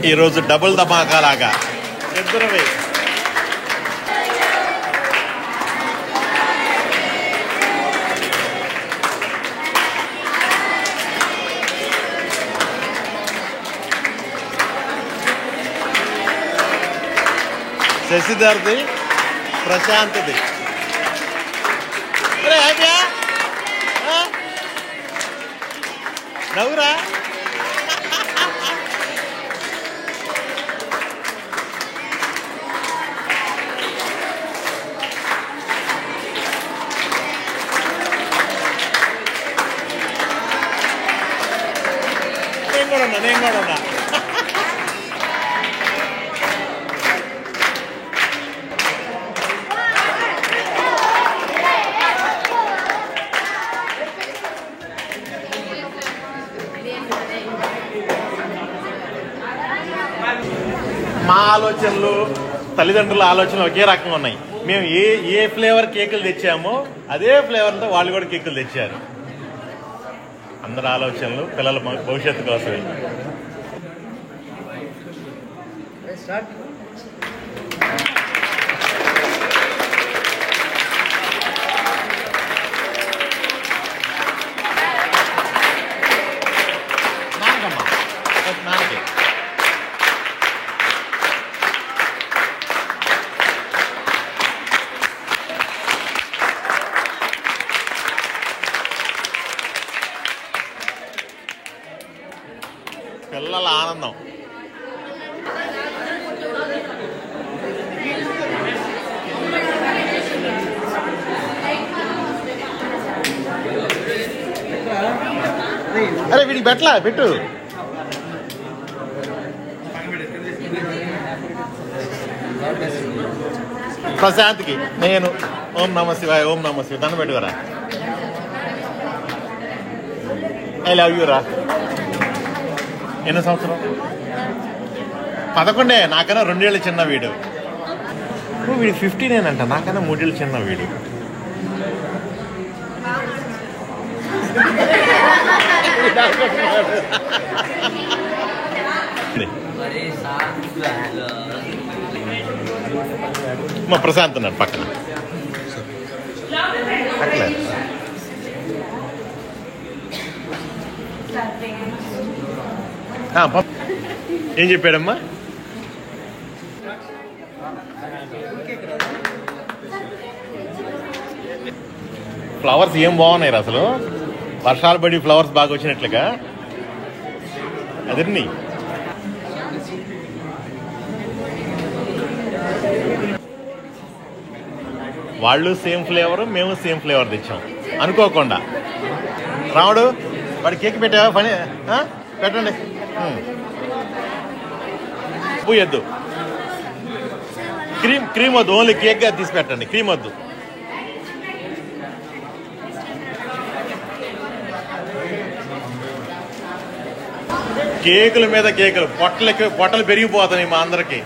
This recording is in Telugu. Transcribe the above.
ఈరోజు డబుల్ ధమాకా లాగా ఇద్దరు శశిధర్ది ప్రశాంత్ది నవ్వురా నేను కూడా ఉన్నా మా ఆలోచనలు తల్లిదండ్రుల ఆలోచనలు ఒకే రకంగా ఉన్నాయి. మేము ఏ ఫ్లేవర్ కేకులు తెచ్చామో అదే ఫ్లేవర్తో వాళ్ళు కూడా కేకులు తెచ్చారు. అందరి ఆలోచనలు పిల్లల భవిష్యత్తు కోసమే. నాన్నకి పిల్లల ఆనందం. అరే వీడికి పెట్టలా పెట్టు. ప్రశాంత్కి నేను ఓం నమ శివాయ ఓం నమ శివాయ దండం పెట్టుకోరా. ఐ లవ్ యూ రా. ఎన్నో సంవత్సరం? 11. నాకన్నా 2 ఏళ్ళు చిన్న వీడు. వీడు 15 అంట, నాకన్నా 3 ఏళ్ళు చిన్న వీడు. మా ప్రశాంత్ ఉన్నాడు పక్కన. అట్లా ఏం చెప్పాడమ్మా? ఫ్లవర్స్ ఏం బాగున్నాయి అసలు. వర్షాలు పడి ఫ్లవర్స్ బాగా వచ్చినట్లుగా అదన్నీ. వాళ్ళు సేమ్ ఫ్లేవర్, మేము సేమ్ ఫ్లేవర్ తెచ్చాం అనుకోకుండా. రాముడు వాడి కేక్ పెట్టావా? పని పెట్టండి. పోయొద్దు, క్రీమ్ వద్దు, ఓన్లీ కేక్గా తీసి పెట్టండి. క్రీమ్ వద్దు. కేకుల మీద కేకులు, పొట్టలు పెరిగిపోతున్నాయి మా అందరికి.